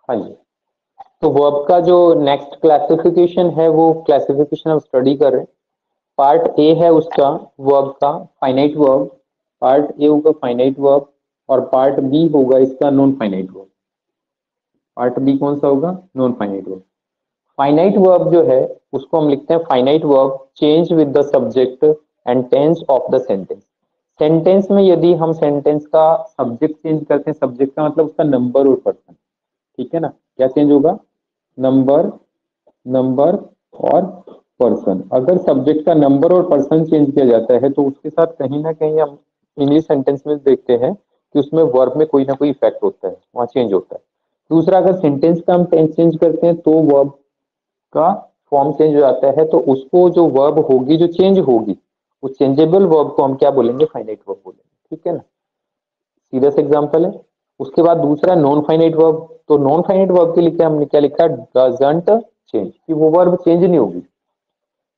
हाँ जी। तो वर्ब का जो नेक्स्ट क्लासिफिकेशन है वो क्लासिफिकेशन हम स्टडी कर रहे हैं। पार्ट ए है उसका वर्ब का फाइनाइट वर्ब, पार्ट ए होगा फाइनाइट वर्ब और पार्ट बी होगा इसका non finite verb. Part B कौन सा होगा? Non finite verb. Finite verb जो है उसको हम लिखते हैं finite verb change with the subject and tense of the sentence. Sentence में यदि हम सेंटेंस का सब्जेक्ट चेंज करते हैं, सब्जेक्ट का मतलब उसका नंबर और पर्सन, ठीक है ना, क्या चेंज होगा? नंबर, नंबर और पर्सन। अगर सब्जेक्ट का नंबर और पर्सन चेंज किया जाता है तो उसके साथ कहीं ना कहीं हम इंग्लिश सेंटेंस में देखते हैं कि उसमें वर्ब में कोई ना कोई इफेक्ट होता है, वहां चेंज होता है। दूसरा, अगर सेंटेंस का हम टेंस चेंज करते हैं तो वर्ब का फॉर्म चेंज हो जाता है, तो उसको जो वर्ब होगी जो चेंज होगी उस चेंजेबल वर्ब को हम क्या बोलेंगे? फाइनाइट वर्ब बोलेंगे, ठीक है ना। सीधा सा एग्जांपल है। उसके बाद दूसरा नॉन फाइनाइट वर्ब। तो नॉन फाइनाइट वर्ब के लिए हमने क्या लिखा? डजंट चेंज, कि वो वर्ब चेंज नहीं होगी।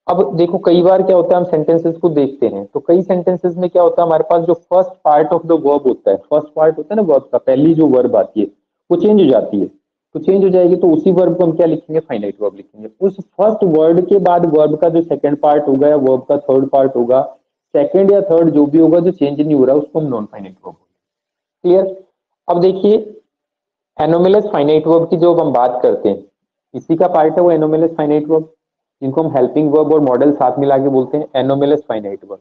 अब देखो कई बार क्या होता है, हम सेंटेंसेस को देखते हैं तो कई सेंटेंसेस में क्या होता है, हमारे पास जो first part of the verb होता है, फर्स्ट पार्ट होता है ना वर्ब का, पहली जो वर्ब आती है वो चेंज हो जाती है। तो चेंज हो जाएगी तो उसी वर्ब को हम क्या लिखेंगे? फाइनाइट वर्ब लिखेंगे। उस फर्स्ट वर्ड के बाद वर्ब का जो सेकंड पार्ट होगा या वर्ब का थर्ड पार्ट होगा, सेकंड या थर्ड जो भी होगा जो चेंज नहीं हो रहा उसको हम नॉन फाइनाइट वर्ब बोलेंगे। क्लियर? अब देखिए एनोमिलस फाइनाइट वर्ब की जो हम बात करते हैं, इसी का पार्ट है वो एनोमिलस फाइनाइट वर्ब, जिनको हम हेल्पिंग वर्ब और मॉडल साथ मिला के बोलते हैं anomalous finite verb.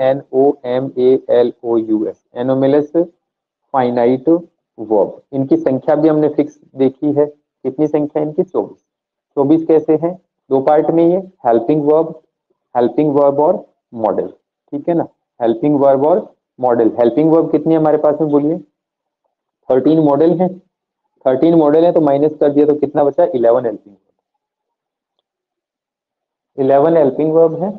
ANOMALOUS, anomalous finite verb. इनकी संख्या भी हमने फिक्स देखी है। कितनी संख्या इनकी? 24। 24 कैसे हैं? दो पार्ट में ये, हेल्पिंग वर्ब और मॉडल, ठीक है ना। हेल्पिंग वर्ब और मॉडल। हेल्पिंग वर्ब कितनी है हमारे पास में बोलिए? 13 मॉडल है। 13 मॉडल है तो माइनस कर दिया तो कितना बचा? 11 हेल्पिंग। 11 हेल्पिंग वर्ब है,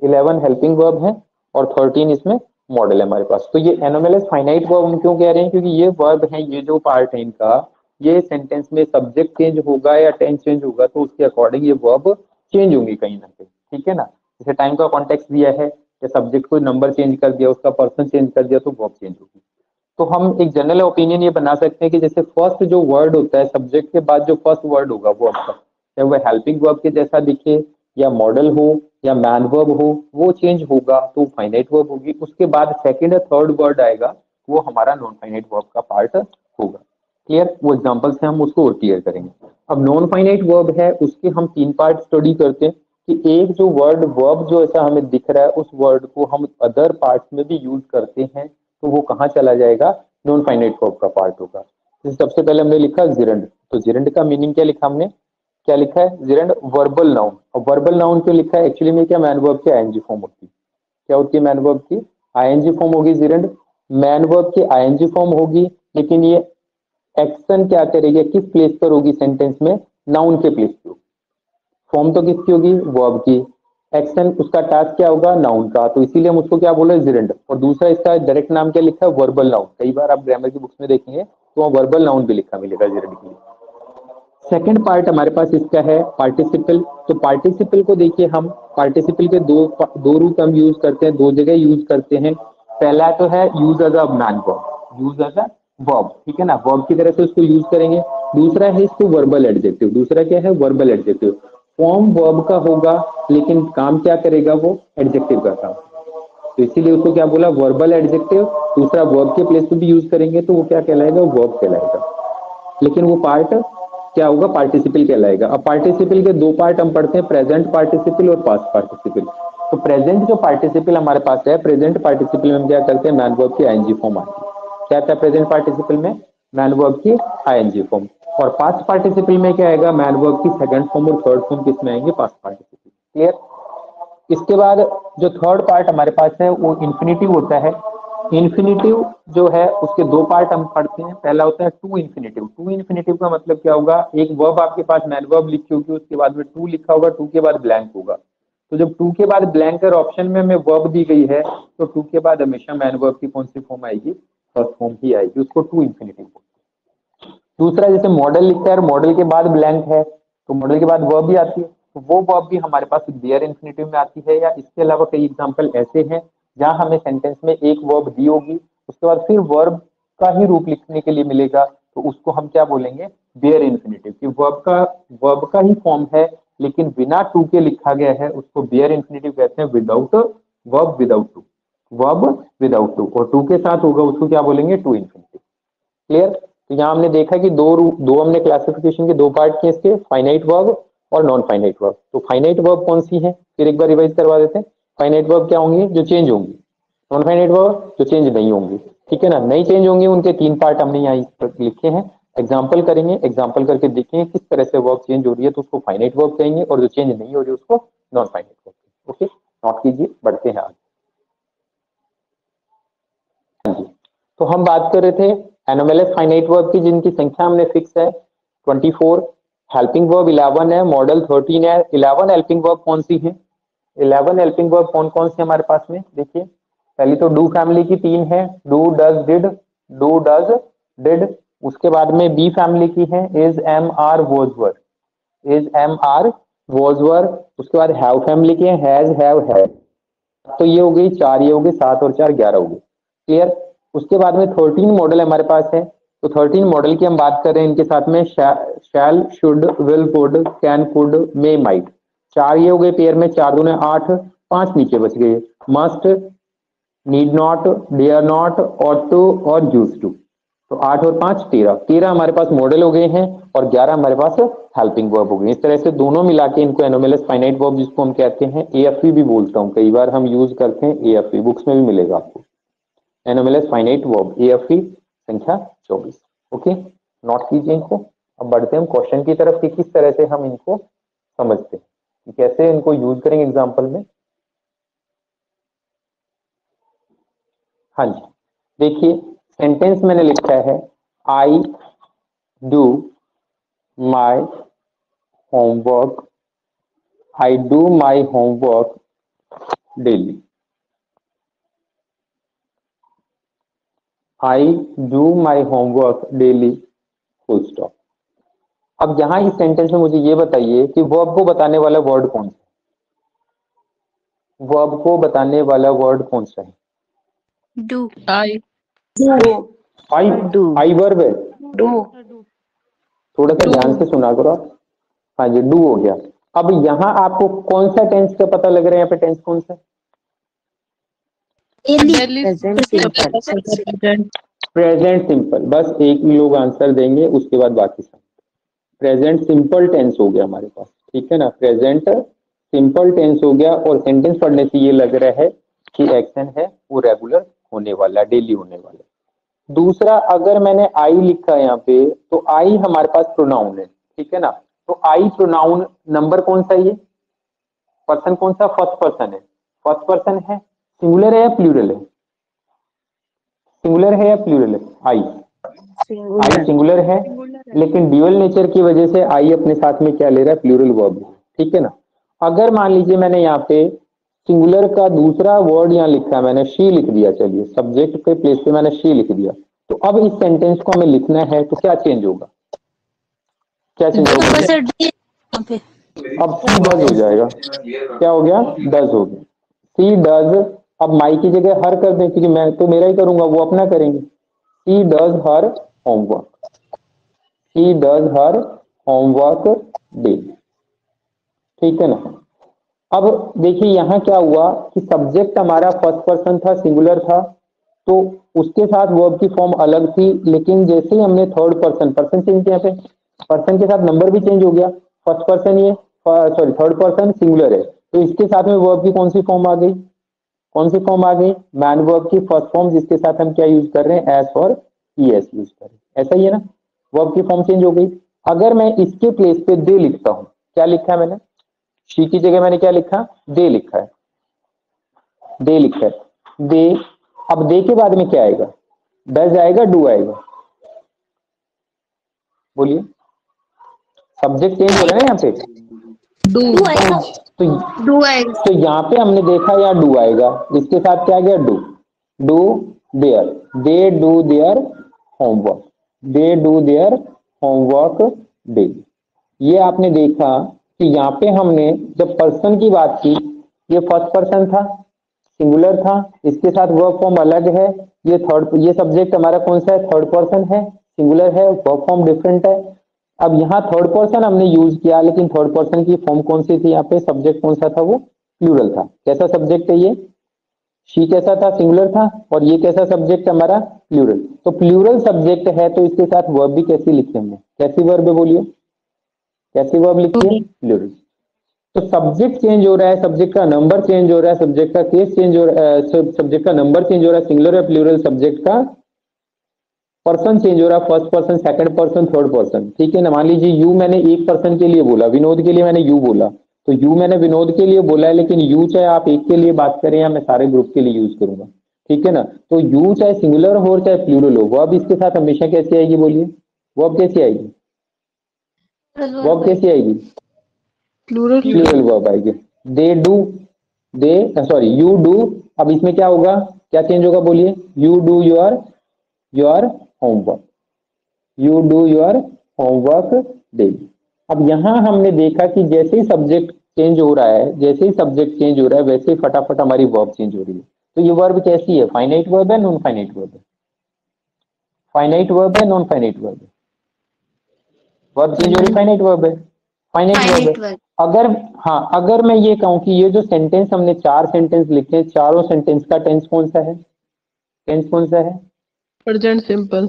11 हेल्पिंग वर्ब है और 13 इसमें मॉडल है हमारे पास। तो ये एनोमलस फाइनाइट वर्ब हम क्यों कह रहे हैं? क्योंकि ये वर्ब है, ये जो पार्ट है इनका, ये सेंटेंस में सब्जेक्ट चेंज होगा या टेंस चेंज होगा तो उसके अकॉर्डिंग ये वर्ब चेंज होंगी कहीं ना कहीं, ठीक है ना। जैसे टाइम का कॉन्टेक्स्ट दिया है या सब्जेक्ट को नंबर चेंज कर दिया, उसका पर्सन चेंज कर दिया तो वर्ब चेंज होगी। तो हम एक जनरल ओपिनियन ये बना सकते हैं कि जैसे फर्स्ट जो वर्ड होता है सब्जेक्ट के बाद जो फर्स्ट वर्ड होगा वो आपका, चाहे वो हेल्पिंग वर्ब के जैसा दिखे या मॉडल हो या मैन वर्ब हो, वो चेंज होगा तो फाइनाइट वर्ब होगी। उसके बाद सेकंड या थर्ड वर्ड आएगा वो हमारा नॉन फाइनाइट वर्ब का पार्ट होगा। क्लियर? वो एग्जांपल से हम उसको और क्लियर करेंगे। अब नॉन फाइनाइट वर्ब है उसके हम तीन पार्ट स्टडी करते हैं कि एक जो वर्ड वर्ब जो ऐसा हमें दिख रहा है उस वर्ड को हम अदर पार्ट्स में भी यूज करते हैं तो वो कहाँ चला जाएगा? नॉन फाइनाइट वर्ब का पार्ट होगा। जैसे सबसे पहले हमने लिखा जिरंड, तो जिरंड का मीनिंग क्या लिखा हमने? क्या लिखा है? Gerund verbal noun. और वर्बल नाउन क्यों लिखा है? एक्चुअली में क्या मैन वर्ब की आईएनजी फॉर्म होती है। क्या होती है मैन वर्ब की? आईएनजी फॉर्म होगी जिरंड। मैन वर्ब की आईएनजी फॉर्म होगी, लेकिन ये एक्शन क्या करेगी, किस प्लेस पर होगी सेंटेंस में? नाउन के प्लेस पे। फॉर्म तो किसकी होगी? वर्ब की। एक्शन उसका टास्क क्या होगा? नाउन का। तो इसीलिए हम उसको क्या बोले? जिरंड। और दूसरा इसका डायरेक्ट नाम क्या लिखा है? Verbal noun. कई बार आप ग्रामर की बुक्स में देखेंगे तो वहाँ वर्बल नाउन भी लिखा मिलेगा जिरंड के लिए। सेकंड पार्ट हमारे पास इसका है पार्टिसिपल। तो पार्टिसिपल को देखिए, हम पार्टिसिपल के दो रूप हम यूज करते हैं, दो जगह यूज करते हैं। पहला तो है use as a main verb, use as a verb, ठीक है ना, वर्ब की तरह से उसको यूज करेंगे। दूसरा है इसको वर्बल एडजेक्टिव। दूसरा क्या है? Verbal adjective. फॉर्म वर्ब का होगा लेकिन काम क्या करेगा? वो एडजेक्टिव का काम। तो इसीलिए उसको क्या बोला? Verbal adjective. दूसरा वर्ब के प्लेस पे भी यूज करेंगे तो वो क्या कहलाएगा? वर्ब कहलाएगा। लेकिन वो पार्ट क्या होगा? पार्टिसिपल कहलाएगा। अब पार्टिसिपल के दो पार्ट हम पढ़ते हैं, प्रेजेंट पार्टिसिपल और पास्ट पार्टिसिपल। तो प्रेजेंट जो पार्टिसिपल हमारे पास है, प्रेजेंट पार्टिसिपल में हम क्या करते हैं? मैन वर्ब की आईएनजी फॉर्म आती है। क्या था प्रेजेंट पार्टिसिपल में? मैन वर्ब की आईएनजी फॉर्म। और पास्ट पार्टिसिपल में क्या आएगा? मैन वर्ब की सेकंड फॉर्म और थर्ड फॉर्म किसमें आएंगे? Past participle. क्लियर? इसके बाद जो थर्ड पार्ट हमारे पास है वो इन्फिनेटिव होता है। इन्फिनेटिव जो है उसके दो पार्ट हम पढ़ते हैं। पहला होता है टू इन्फिनेटिव। टू इन्फिनेटिव का मतलब क्या होगा? एक वर्ब आपके पास मैन वर्ब लिखी होगी, उसके बाद में टू लिखा होगा, टू के बाद ब्लैंक होगा। तो जब टू के बाद ब्लैंक और ऑप्शन में हमें वर्ब दी गई है तो टू के बाद हमेशा मैन वर्ब की कौन सी फॉर्म आएगी? फर्स्ट फॉर्म ही आएगी, उसको टू इन्फिनेटिव बोलते हैं। दूसरा जैसे मॉडल लिखता है और मॉडल के बाद ब्लैंक है तो मॉडल के बाद वर्ब भी आती है, तो वो वर्ब भी हमारे पास देयर इन्फिनेटिव में आती है। या इसके अलावा कई एग्जांपल ऐसे हैं जहां हमें सेंटेंस में एक वर्ब दी होगी, उसके बाद फिर वर्ब का ही रूप लिखने के लिए मिलेगा, तो उसको हम क्या बोलेंगे, बेयर इन्फिनेटिव, कि वर्ब का ही फॉर्म है लेकिन बिना टू के लिखा गया है, उसको बेयर इन्फिनेटिव कहते हैं, without verb without to, verb without to, और टू के साथ होगा उसको क्या बोलेंगे, टू इन्फिनेटिव। क्लियर। तो यहाँ हमने देखा कि दो हमने क्लासिफिकेशन के दो पार्ट किए इसके, फाइनाइट वर्ब और नॉन फाइनाइट वर्ब। तो फाइनाइट वर्ब कौन सी है, फिर एक बार रिवाइज करवा देते हैं। फाइनाइट वर्ब क्या होंगी, जो चेंज होंगी। नॉन फाइनाइट वर्ब जो चेंज नहीं होंगी, ठीक है ना, नहीं चेंज होंगी, उनके तीन पार्ट हमने यहाँ इस पर लिखे हैं। एग्जाम्पल करेंगे, एग्जाम्पल करके देखेंगे किस तरह से वर्ब चेंज हो रही है, तो उसको फाइनाइट वर्ब कहेंगे, और जो चेंज नहीं हो रही है उसको non finite verb. Okay, note कीजिए, बढ़ते हैं आगे। हाँ जी, तो हम बात कर रहे थे एनोमलस फाइनाइट वर्ब की, जिनकी संख्या हमने फिक्स है 24, हेल्पिंग वर्ब 11 है, मॉडल 13 है। 11 हेल्पिंग वर्ब कौन सी है, 11 हेल्पिंग वर्ब कौन कौन सी हमारे पास में, देखिए पहली तो डू फैमिली की 3 है, do does did, do does did. उसके बाद में बी फैमिली की है, is am are was were, is am are was were. उसके बाद हैव फैमिली की है, हैज हैव हैव। तो ये हो गई 4, ये हो गई 7 और 4 11 हो गई। क्लियर। उसके बाद में 13 मॉडल हमारे पास है, तो 13 मॉडल की हम बात कर रहे हैं, इनके साथ में shall, should, will, could, can, could, may, might. 4 ये हो गए पेयर में, 4 दूने 8, 5 नीचे बच गए, must, need not, dare not, ought to और यूज टू। तो 8 और 5 13, 13 हमारे पास मॉडल हो गए हैं, और 11 हमारे पास हेल्पिंग वर्ब हो गए। इस तरह से दोनों मिला के इनको एनोमलस फाइनाइट वर्ब, जिसको हम कहते हैं एएफवी भी बोलता हूँ, कई बार हम यूज करते हैं एएफवी, बुक्स में भी मिलेगा आपको एनोमलस फाइनाइट वर्ब एएफवी संख्या 24। ओके, नोट कीजिए इनको। अब बढ़ते हैं हम क्वेश्चन की तरफ कि किस तरह से हम इनको समझते हैं, कि कैसे इनको यूज करेंगे एग्जाम्पल में। हाँ जी, देखिए सेंटेंस मैंने लिखा है, I do my homework, I do my homework daily, I do my homework daily, full stop. अब यहां इस सेंटेंस में मुझे ये बताइए कि वर्ब को बताने वाला वर्ड कौन सा है, वर्ब को बताने वाला वर्ड कौन सा है, do, I, I, I verb है, डू, थोड़ा सा ध्यान से सुना करो आप। हाँ जी, डू हो गया। अब यहाँ आपको कौन सा टेंस का पता लग रहा है, यहाँ पे टेंस कौन सा है, प्रेजेंट सिंपल। बस एक ही लोग आंसर देंगे, उसके बाद बाकी सब। प्रेजेंट सिंपल टेंस हो गया हमारे पास, ठीक है ना, प्रेजेंट सिंपल टेंस हो गया, और सेंटेंस पढ़ने से ये लग रहा है कि एक्शन है वो रेगुलर होने वाला, डेली होने वाला। दूसरा, अगर मैंने आई लिखा है यहाँ पे, तो आई हमारे पास प्रोनाउन है, ठीक है ना, तो आई प्रोनाउन नंबर कौन सा है, ये पर्सन कौन सा, फर्स्ट पर्सन है, फर्स्ट पर्सन है, सिंगुलर है या प्लूरल है, सिंगुलर है या प्लूरल है, आई, आई सिंगुलर है, लेकिन ड्यूअल नेचर की वजह से आई अपने साथ में क्या ले रहा है, प्लूरल वर्ब, ठीक है ना। अगर मान लीजिए मैंने यहाँ पे सिंगुलर का दूसरा वर्ड यहाँ लिखा है, मैंने शी लिख दिया, चलिए सब्जेक्ट के प्लेस पे मैंने शी लिख दिया, तो अब इस सेंटेंस को हमें लिखना है, तो क्या चेंज होगा, क्या चेंज होगा, अब सी डज हो जाएगा, क्या हो गया, डज हो गया, सी डज। अब माई की जगह हर कर दें, क्योंकि मैं तो मेरा ही करूंगा, वो अपना करेंगे, she does her homework, she does her homework daily, ठीक है ना। अब देखिए यहाँ क्या हुआ कि सब्जेक्ट हमारा फर्स्ट पर्सन था, सिंगुलर था, तो उसके साथ वर्ब की फॉर्म अलग थी, लेकिन जैसे ही हमने थर्ड पर्सन, पर्सन चेंज किया, पे पर्सन के साथ नंबर भी चेंज हो गया, फर्स्ट पर्सन ये, सॉरी थर्ड पर्सन सिंगुलर है, तो इसके साथ में वर्ब की कौन सी फॉर्म आ गई, कौन सी फॉर्म आ गई, मैन वर्ब की फर्स्ट फॉर्म, जिसके साथ हम क्या यूज कर रहे हैं, एस और ईएस यूज कर रहे हैं, ऐसा ही है ना, वर्ब की फॉर्म चेंज हो गई। अगर मैं इसके प्लेस पे दे लिखता हूं, क्या लिखा है मैंने, शी की जगह मैंने क्या लिखा, दे लिखा है, दे लिखा है, दे। अब दे के बाद में क्या आएगा, डज आएगा, डू आएगा, बोलिए, सब्जेक्ट चेंज हो रहा है ना यहाँ पे, डू आएगा, तो यहाँ पे हमने देखा यहाँ डू आएगा, इसके साथ क्या आ गया, do, do their, they do their homework, they do their homework daily. ये आपने देखा कि यहाँ पे हमने जब पर्सन की बात की, ये फर्स्ट पर्सन था, सिंगुलर था, इसके साथ वर्ब फॉर्म अलग है, ये थर्ड, ये सब्जेक्ट हमारा कौन सा है, थर्ड पर्सन है, सिंगुलर है, वर्ब फॉर्म डिफरेंट है। अब यहाँ थर्ड पर्सन हमने यूज किया, लेकिन थर्ड पर्सन की फॉर्म कौन सी थी यहाँ पे, सब्जेक्ट कौन सा था, वो प्लूरल था। कैसा सब्जेक्ट है ये, शी कैसा था, सिंगुलर था, और ये कैसा सब्जेक्ट हमारा, प्लूरल। तो प्लूरल सब्जेक्ट है तो इसके साथ वर्ब भी कैसी लिखे हमने, कैसी वर्ब है बोलिए, कैसी वर्ब लिखी है, प्लूरल। तो सब्जेक्ट चेंज हो रहा है, सब्जेक्ट का नंबर चेंज हो रहा है, सब्जेक्ट का केस चेंज हो रहा है, सब्जेक्ट का नंबर चेंज हो रहा है, सिंगुलर है प्लूरल, सब्जेक्ट का पर्सन चेंज हो रहा है, first person, second person, third person, ठीक है ना। मान लीजिए यू मैंने एक पर्सन के लिए बोला, विनोद के लिए मैंने यू बोला, तो यू मैंने विनोद के लिए बोला है, लेकिन यू चाहे आप एक के लिए बात करें या मैं सारे ग्रुप के लिए यूज करूंगा, ठीक है ना। तो यू चाहे सिंगुलर हो चाहे प्लूरल हो, वर्ब इसके साथ हमेशा कैसी आएगी बोलिए, वर्ब कैसी आएगी, वर्ब कैसी आएगी, प्लूरल वर्ब आएगी। They do, they sorry you do. अब इसमें क्या होगा, क्या चेंज होगा बोलिए, you do your homework, you do your homework daily. अब यहां हमने देखा कि जैसे ही सब्जेक्ट चेंज हो रहा है, जैसे ही सब्जेक्ट चेंज हो रहा है, वैसे ही फटाफट हमारी वर्ब चेंज हो रही है। तो ये वर्ब कैसी है, फाइनाइट वर्ब है, नॉन फाइनाइट वर्ब है, फाइनाइट वर्ब है, नॉन फाइनाइट वर्ब है, वर्ब चेंज हो रही, फाइनाइट वर्ब है, फाइनाइट वर्ब है। अगर हाँ, अगर मैं ये कहूं कि ये जो सेंटेंस हमने चार सेंटेंस लिखे हैं, चारों सेंटेंस का टेंस कौन सा है, टेंस कौन सा है, प्रेजेंट सिंपल,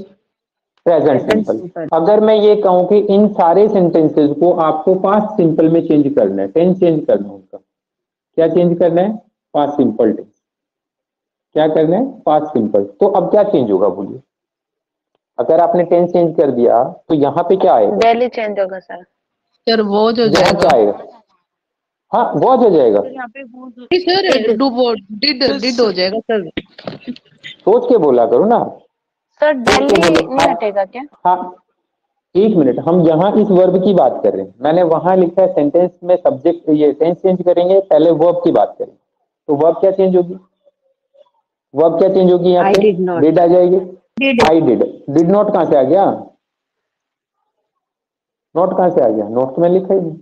प्रेजेंट सिंपल। अगर मैं ये कहूं कि इन सारे सेंटेंसेस को आपको पास्ट सिंपल में चेंज करना है, टेंस चेंज करना है उनका, क्या चेंज करना है, पास्ट सिंपल टेंस, क्या करना है, पास्ट सिंपल। तो अब क्या चेंज होगा बोलिए, अगर आपने टेंस चेंज कर दिया तो यहाँ पे क्या आएगा, वैल्यू चेंज होगा सर वो जो यहाँ क्या जाएगा, आएगा, हाँ वो हो जाएगा, सर डू वो डिड हो जाएगा सर। सोच के बोला करो ना, सर। सोच के दिल्ली बोलो नहीं हटेगा क्या? हाँ, एक मिनट, हम यहाँ इस वर्ब की बात कर रहे हैं, मैंने वहां लिखा है सेंटेंस में सब्जेक्ट, ये टेंस चेंज करेंगे, पहले वर्ब की बात करें। तो वर्ब क्या चेंज होगी, वर्ब क्या चेंज होगी, यहाँ पे डिड आ जाएगी, आई डिड नॉट कहां से आ गया, नॉट कहां से आ गया, नॉट तो मैंने लिखा ही नहीं,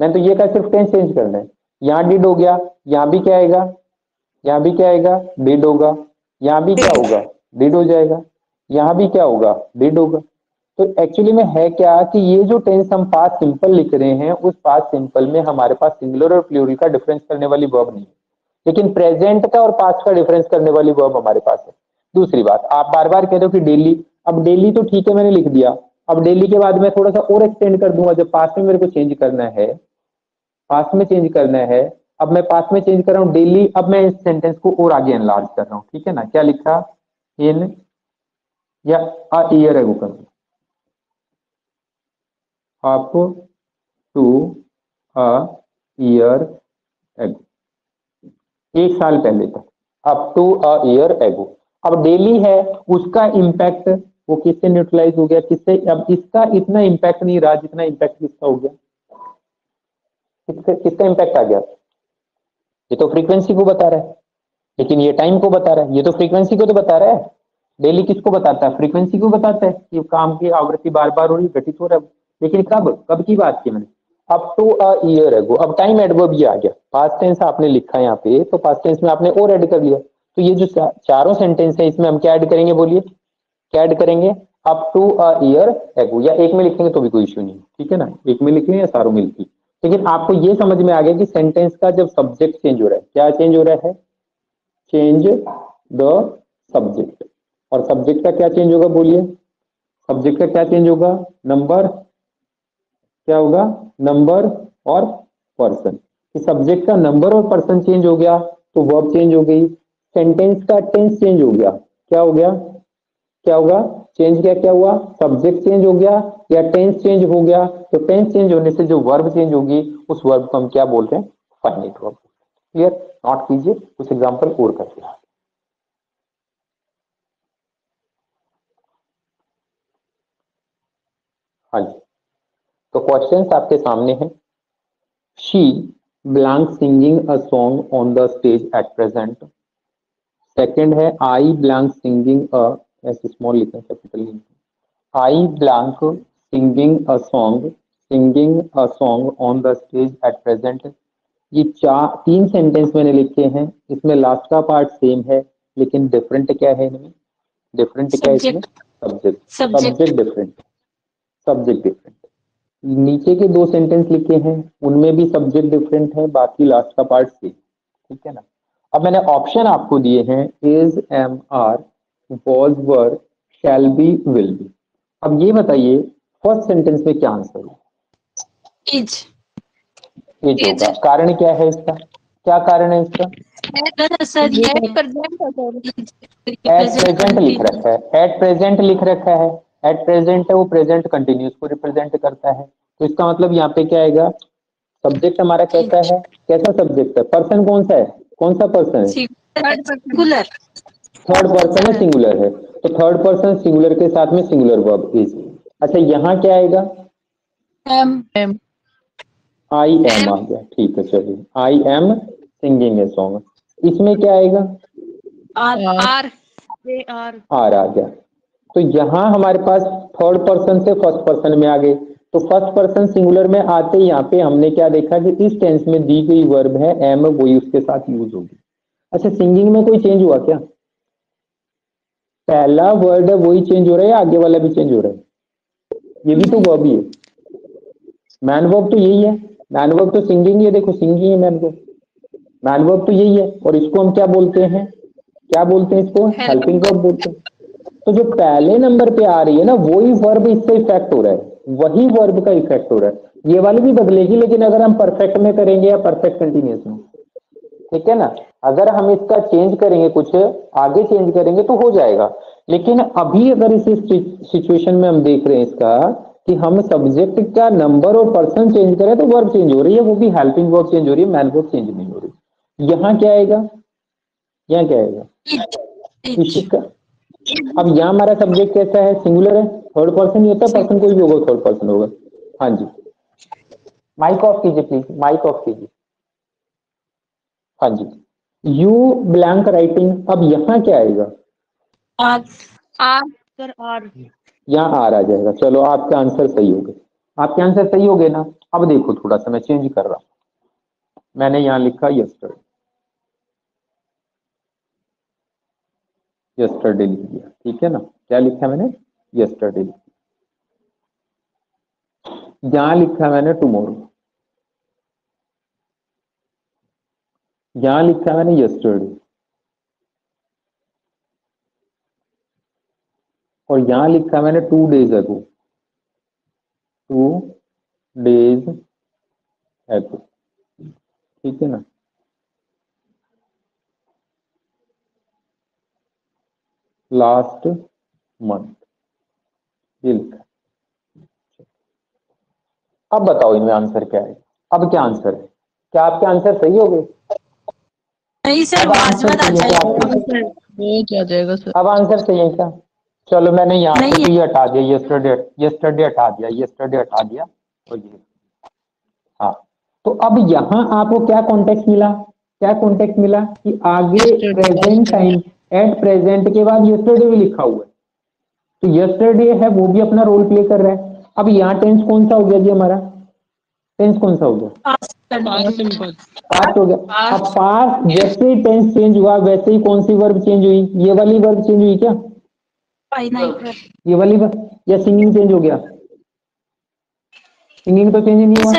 मैंने तो ये कहा सिर्फ टेंस चेंज करना है। यहाँ डिड हो गया, यहाँ भी क्या आएगा, यहाँ भी क्या आएगा, डिड होगा, यहाँ भी क्या होगा, डिड हो जाएगा, यहाँ भी क्या होगा, डिड होगा। तो एक्चुअली में है क्या कि ये जो टेंस हम पास्ट सिंपल लिख रहे हैं, उस पास्ट सिंपल में हमारे पास सिंगुलर और प्लूरल का डिफरेंस करने वाली वर्ब नहीं है, लेकिन प्रेजेंट का और पास्ट का डिफरेंस करने वाली वर्ब हमारे पास है। दूसरी बात, आप बार बार कह रहे हो कि डेली, अब डेली तो ठीक है मैंने लिख दिया, अब डेली के बाद मैं थोड़ा सा और एक्सटेंड कर दूंगा, जब पास्ट में मेरे को चेंज करना है, पास्ट में चेंज करना है, अब मैं पास्ट में चेंज कर रहा हूँ डेली, अब मैं इस सेंटेंस को और आगे एनलार्ज कर रहा हूँ, ठीक है ना। क्या लिखा, इन या अ ईयर एगो कर, up to a year ago, एक साल पहले तक, up to a year ago. अब डेली है, उसका इम्पैक्ट वो किससे न्यूट्रलाइज हो गया, किससे, अब इसका इतना इम्पैक्ट नहीं रहा जितना इम्पैक्ट किसका हो गया, किसका इम्पैक्ट आ गया, ये तो फ्रीक्वेंसी को बता रहा है, लेकिन ये टाइम को बता रहा है, ये तो फ्रीक्वेंसी को तो बता रहा है। डेली किसको बताता है, फ्रीक्वेंसी को बताता है कि काम की आवृत्ति बार बार हो रही, घटित हो रहा है, लेकिन कब कब की बात की मैंने, up to a year ago. अब टाइम एडवर्ब ये आ गया, पास्ट टेंस आपने लिखा है यहाँ पे, तो पास्ट टेंस में आपने और ऐड कर लिया। तो ये जो चारों सेंटेंस है, इसमें हम क्या ऐड करेंगे बोलिए, क्या ऐड करेंगे, up to a year ago, या एक में लिखेंगे तो भी कोई इश्यू नहीं, ठीक है ना, एक में लिखेंगे या सारों में लिखिए। लेकिन आपको ये समझ में आ गया कि सेंटेंस का जब सब्जेक्ट चेंज हो रहा है, क्या चेंज हो रहा है, चेंज द सब्जेक्ट। और सब्जेक्ट का क्या चेंज होगा बोलिए, सब्जेक्ट का क्या चेंज होगा, नंबर, क्या होगा, नंबर और पर्सन। सब्जेक्ट का नंबर और पर्सन चेंज हो गया तो वर्ब चेंज हो गई, सेंटेंस का टेंस चेंज हो गया, क्या हो गया, क्या होगा, चेंज क्या क्या हुआ, सब्जेक्ट चेंज हो गया या टेंस चेंज हो गया। तो टेंस चेंज होने से जो वर्ब चेंज होगी, उस वर्ब को हम क्या बोलते हैं, फाइनाइट वर्ब। क्लियर, नोट कीजिए, कुछ एग्जांपल और करते हैं। हाँ जी, तो क्वेश्चंस आपके सामने हैं। She blank singing a song on the stage at present. Second है आई ब्लैंक सिंगिंग अ, ऐसे स्मॉल लिखा है, कैपिटल नहीं, आई blank singing a song on the stage at present. ये तीन सेंटेंस मैंने लिखे हैं, इसमें लास्ट का पार्ट सेम है, लेकिन डिफरेंट क्या है इनमें, डिफरेंट क्या है इसमें, subject, subject different, subject different. नीचे के 2 सेंटेंस लिखे हैं उनमें भी सब्जेक्ट डिफरेंट है, बाकी लास्ट का पार्ट सेम, ठीक है ना। अब मैंने ऑप्शन आपको दिए हैं is, am, are, was, were, shall be, will be. अब ये बताइए फर्स्ट सेंटेंस में क्या आंसर होगा? इज होगा। कारण क्या है इसका, क्या कारण है इसका? एट प्रेजेंट लिख रखा है, एट प्रेजेंट लिख रखा है, एट प्रेजेंट है वो प्रेजेंट कंटिन्यूस को रिप्रेजेंट करता है, तो इसका मतलब यहाँ पे क्या आएगा? सब्जेक्ट हमारा कैसा है, कैसा सब्जेक्ट है? पर्सन कौन सा है, कौन सा पर्सन है? सिंगुलर। थर्ड पर्सन है, सिंगुलर है, तो थर्ड पर्सन सिंगुलर के साथ में सिंगुलर वर्ब इज। अच्छा यहाँ क्या आएगा? एम आई एम आ गया, ठीक है चलिए, I am singing a song. इसमें क्या आएगा? आर आर आ गया। तो यहाँ हमारे पास थर्ड पर्सन से फर्स्ट पर्सन में आ गए, तो फर्स्ट पर्सन सिंगुलर में आते ही यहाँ पे हमने क्या देखा कि इस टेंस में दी गई वर्ब है एम, वही उसके साथ यूज होगी। अच्छा सिंगिंग में कोई चेंज हुआ क्या? पहला वर्ड है वही चेंज हो रहा है या आगे वाला भी चेंज हो रहा है? ये भी तो वर्ब ही है, मैन वर्ब तो यही है, मैन वर्ब तो सिंगिंग ही है, देखो सिंगिंग है मैन वर्ब, मैन वर्ब तो यही है, और इसको हम क्या बोलते हैं, क्या बोलते हैं इसको? हेल्पिंग वर्ब बोलते हैं। तो जो पहले नंबर पे आ रही है ना वही वर्ब इससे इफेक्ट हो रहा है, वही वर्ब का इफेक्ट हो रहा है। ये वाली भी बदलेगी लेकिन अगर हम परफेक्ट में करेंगे या परफेक्ट कंटिन्यूस में, ठीक है ना। अगर हम इसका चेंज करेंगे, कुछ आगे चेंज करेंगे तो हो जाएगा, लेकिन अभी अगर इस सिचुएशन में हम देख रहे हैं इसका कि हम सब्जेक्ट का नंबर और पर्सन चेंज करें तो वर्ब चेंज हो रही है, वो भी हेल्पिंग वर्ब चेंज हो रही है, मैन वर्ब चेंज नहीं हो रही। यहाँ क्या आएगा, यहाँ क्या आएगा? इसका अब यहाँ हमारा सब्जेक्ट कैसा है? सिंगुलर है, थर्ड पर्सन ही होता है, पर्सन कोई भी होगा थर्ड पर्सन होगा। हाँ जी, माइक ऑफ कीजिए प्लीज, माइक ऑफ कीजिए। हाँ जी, यू ब्लैंक राइटिंग। अब यहाँ क्या आएगा? यहाँ आर आ जाएगा। चलो आपका आंसर सही हो गया, आपके आंसर सही हो गए ना। अब देखो थोड़ा सा मैं चेंज कर रहा हूँ, मैंने यहाँ लिखा यस्टरडे, यस्टरडे लिख दिया, ठीक है ना। क्या लिखा मैंने? यस्टरडे लिख दिया। यहाँ लिखा मैंने टुमारो, यहाँ लिखा मैंने यस्टरडे, और यहाँ लिखा मैंने 2 डेज अगो, 2 डेज अगो, ठीक है ना। लास्ट मंथ ये लिखा। अब बताओ इनमें आंसर क्या है? अब क्या आंसर है? क्या आपके आंसर सही हो गए? नहीं सर, आंसर सही है क्या आपके? आ जाएगा सर। अब आंसर सही है क्या? चलो मैंने यहाँ पे भी हटा दिया, यस्टरडे, यस्टरडे हटा दिया, यस्टरडे हटा दिया, और ये हाँ। तो अब यहाँ आपको क्या कॉन्टेक्स्ट मिला, क्या कॉन्टेक्स्ट मिला कि आगे प्रेजेंट टाइम, एट प्रेजेंट के बाद यस्टरडे भी लिखा हुआ है, तो यस्टरडे है वो भी अपना रोल प्ले कर रहा है। अब यहाँ टेंस कौन सा हो गया जी हमारा? टेंस कौन सा हो गया? पास्ट हो गया। अब पास्ट जैसे ही टेंस चेंज हुआ वैसे ही कौन सी वर्ब चेंज हुई? ये वाली वर्ब चेंज हुई क्या? ये वाली वर्ब, या सिंगिंग चेंज हो गया? सिंगिंग तो चेंज नहीं हुआ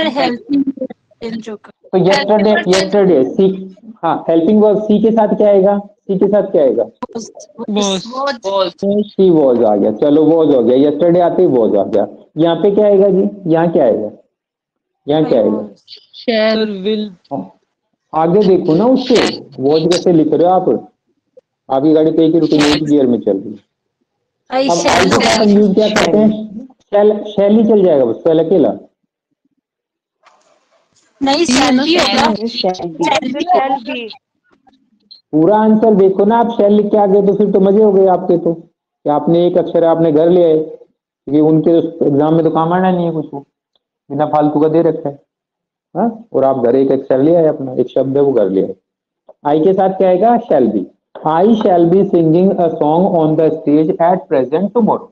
तो यस्टरडे, यस्टरडे सी, हाँ हेल्पिंग वर्ब सी के साथ क्या आएगा? सी के साथ क्या आएगा? सी वॉज आ गया, चलो वॉज हो गया, यस्टरडे आते ही वॉज आ गया। यहाँ पे क्या आएगा जी? यहाँ क्या आएगा? यहाँ क्या आएगा? शैल विल। आगे देखो ना, उससे वॉज कैसे लिख रहे हो आप? आपकी गाड़ी पे एक ही रुकनी गियर में चल रही है। अब आई के साथ हम यूज क्या करते हैं? शैल, शैल ही चल जाएगा बस, शैल अकेला। नहीं पूरा आंसर देखो ना, आप शैल लिख के आ गए तो फिर तो मजे हो गए आपके, तो कि आपने एक अक्षर आपने घर ले आए, क्योंकि उनके एग्जाम में तो काम आना नहीं है कुछ, वो बिना फालतू का दे रखा है। हाँ, और आप घर एक अक्षर ले आए, अपना एक शब्द है वो घर ले आए। आई के साथ क्या आएगा? Shall be. I shall be singing a song on the stage at present tomorrow.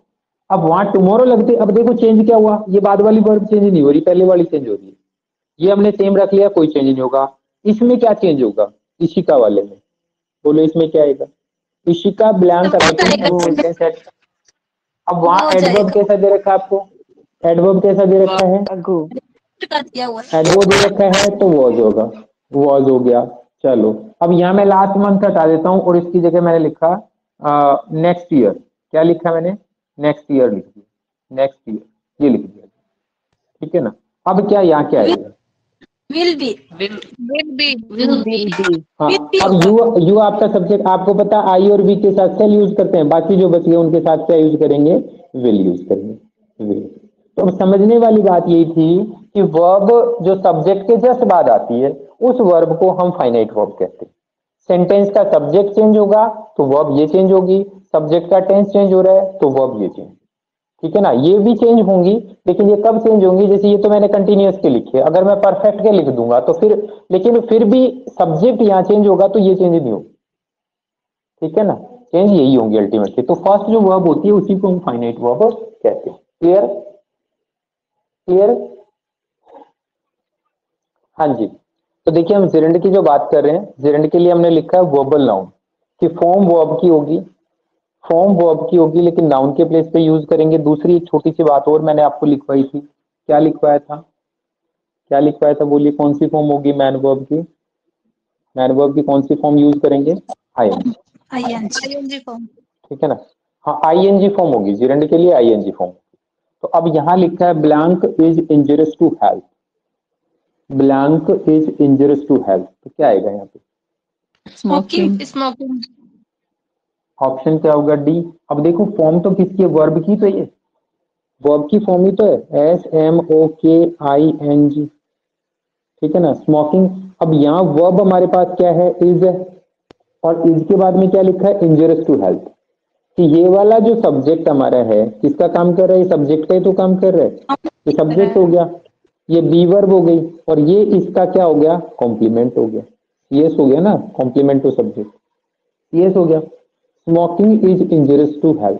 अब वहां टुमारो लगते, अब देखो चेंज क्या हुआ, ये बाद वाली वर्ब चेंज नहीं हो रही, पहले वाली चेंज हो रही है। ये हमने सेम रख लिया, कोई चेंज नहीं होगा। इसमें क्या चेंज होगा? इशिका वाले में, बोलो इसमें क्या आएगा? Ishika blank writing and sentence at, अब वहां एडवर्ब कैसा दे रखा है आपको, एडवर्ब कैसा दे रखा है, एडवर्ब दे रखा है तो वॉज होगा, वॉज हो गया। चलो अब यहाँ मैं लास्ट मंथ हटा देता हूँ और इसकी जगह मैंने लिखा नेक्स्ट ईयर। क्या लिखा मैंने, नेक्स्ट ईयर लिख दिया, नेक्स्ट ईयर ये लिख दिया, ठीक है ना। अब क्या यहाँ क्या आएगा, will be हाँ अब यू आपका सब्जेक्ट, आपको पता आई और वी के साथ सेल यूज करते हैं, बाकी जो बच गए उनके साथ क्या यूज करेंगे, विल यूज करेंगे, विल। तो अब समझने वाली बात यही थी कि वर्ब जो सब्जेक्ट के जस्ट बाद आती है उस वर्ब को हम फाइनाइट वर्ब कहते हैं। सेंटेंस का सब्जेक्ट चेंज होगा तो वर्ब ये चेंज होगी, सब्जेक्ट का टेंस चेंज हो रहा है तो वर्ब ये चेंज, ठीक है ना। ये भी चेंज होंगी, लेकिन ये कब चेंज होंगी, जैसे ये तो मैंने कंटिन्यूअस के लिखे, अगर मैं परफेक्ट के लिख दूंगा तो फिर, लेकिन फिर भी सब्जेक्ट यहाँ चेंज होगा तो ये चेंज नहीं होगी, ठीक है ना। चेंज यही होंगी अल्टीमेटली। तो फर्स्ट जो वर्ब होती है उसी को हम फाइनाइट वर्ब कहते हैं। क्लियर, क्लियर, हाँ जी। तो देखिए हम जेरेंड की जो बात कर रहे हैं, जेरेंड के लिए हमने लिखा है वर्बल नाउन कि फॉर्म वर्ब की होगी, फॉर्म वर्ब की होगी लेकिन नाउन के प्लेस पे यूज करेंगे। दूसरी एक छोटी सी बात और मैंने आपको लिखवाई थी, क्या लिखवाया था, क्या लिखवाया था, बोलिए कौन सी फॉर्म होगी मैन वर्ब की, मैन वर्ब की कौन सी फॉर्म यूज करेंगे, आईएनजी, ing form ठीक है ना। हाँ आईएनजी फॉर्म होगी जेरेंड के लिए, आईएनजी फॉर्म। तो अब यहाँ लिखा है blank is injurious to health, blank is injurious to health, तो क्या आएगा यहाँ पे, स्मोकिंग ऑप्शन क्या होगा, डी। अब देखो फॉर्म तो किसकी है, वर्ब की, तो ये वर्ब की फॉर्म ही तो है, SMOKING, ठीक है ना, स्मोकिंग। अब यहाँ वर्ब हमारे पास क्या है, इज है, और इज के बाद में क्या लिखा है, इंजरियस टू हेल्थ। कि ये वाला जो सब्जेक्ट हमारा है किसका काम कर रहा है, ये सब्जेक्ट का ही तो काम कर रहा है, ये सब्जेक्ट हो गया, ये बी वर्ब हो गई, और ये इसका क्या हो गया, कॉम्प्लीमेंट हो गया, यस हो गया ना, कॉम्प्लीमेंट टू सब्जेक्ट, यस हो गया। Smoking is injurious to health,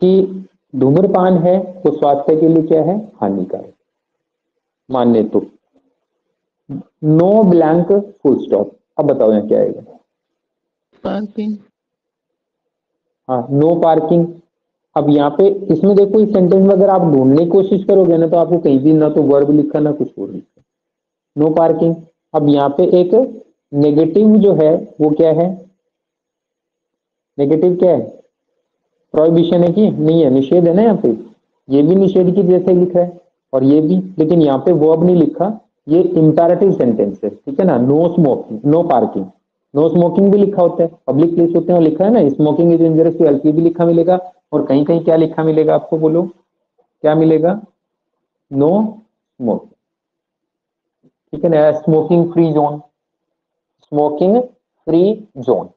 कि धूम्रपान है वो स्वास्थ्य के लिए क्या है, हानिकारक, मानने तो। No blank full stop. अब बताओ यहाँ क्या आएगा, पार्किंग हाँ नो पार्किंग। अब यहाँ पे इसमें देखो इस सेंटेंस में अगर आप ढूंढने की कोशिश करोगे ना तो आपको कहीं भी ना तो वर्ब लिखा ना कुछ और लिखा, नो पार्किंग। अब यहाँ पे एक नेगेटिव जो है वो क्या है, नेगेटिव क्या है, प्रोहिबिशन है कि नहीं है, निषेध है ना यहाँ पे, ये भी निषेध की जैसे लिखा है और ये भी, लेकिन यहाँ पे वर्ब नहीं लिखा, ये इंपैरेटिव सेंटेंस है, ठीक है ना। No smoking, no parking, no smoking भी लिखा होता है, पब्लिक प्लेस होते हैं और लिखा है ना, smoking is injurious to health भी लिखा मिलेगा, और कहीं कहीं क्या लिखा मिलेगा आपको, बोलो क्या मिलेगा, नो स्मोक, ठीक है ना, smoking free zone, smoking free zone,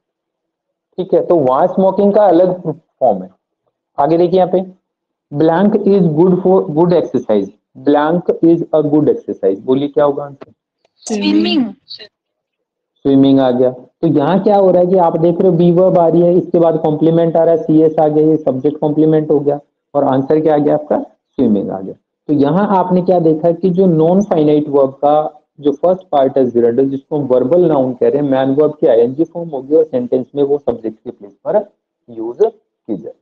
ठीक है। तो वहां स्मोकिंग का अलग फॉर्म है। आगे देखिए यहाँ पे, blank is good for good exercise, blank is a good exercise, बोलिए क्या होगा आंसर, swimming स्विमिंग आ गया। तो यहाँ क्या हो रहा है कि आप देख रहे हो बी वर्ब आ रही है, इसके बाद कॉम्प्लीमेंट आ रहा है, CS आ गया, ये सब्जेक्ट कॉम्प्लीमेंट हो गया, और आंसर क्या आ गया आपका, स्विमिंग आ गया। तो यहाँ आपने क्या देखा कि जो नॉन फाइनाइट वर्ब का जो फर्स्ट पार्ट है जीरोडल, जिसको हम वर्बल नाउन कह रहे हैं, मैन वर्ब की आईएनजी फॉर्म होगी और सेंटेंस में वो सब्जेक्ट के प्लेस पर यूज की जाए।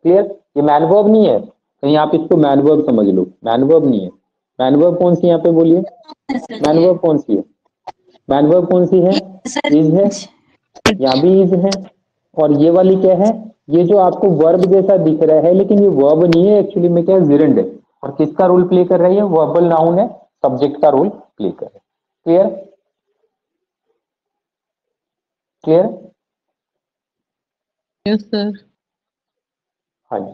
क्लियर, ये मैन वर्ब नहीं है, कहीं आप इसको मैन वर्ब समझ लो, मैन वर्ब नहीं है। मैन वर्ब कौन सी यहाँ पे बोलिए, मैन वर्ब कौन सी है, मैन वर्ब कौन सी है, इज है, यहाँ भी इज है, और ये वाली क्या है, ये जो आपको वर्ब जैसा दिख रहा है लेकिन ये वर्ब नहीं है, एक्चुअली में क्या है, जिरंड है, और किसका रोल प्ले कर रही है, वर्बल नाउन है, सब्जेक्ट का रोल प्ले कर रहा है। Clear, clear, yes sir. हाँ जी।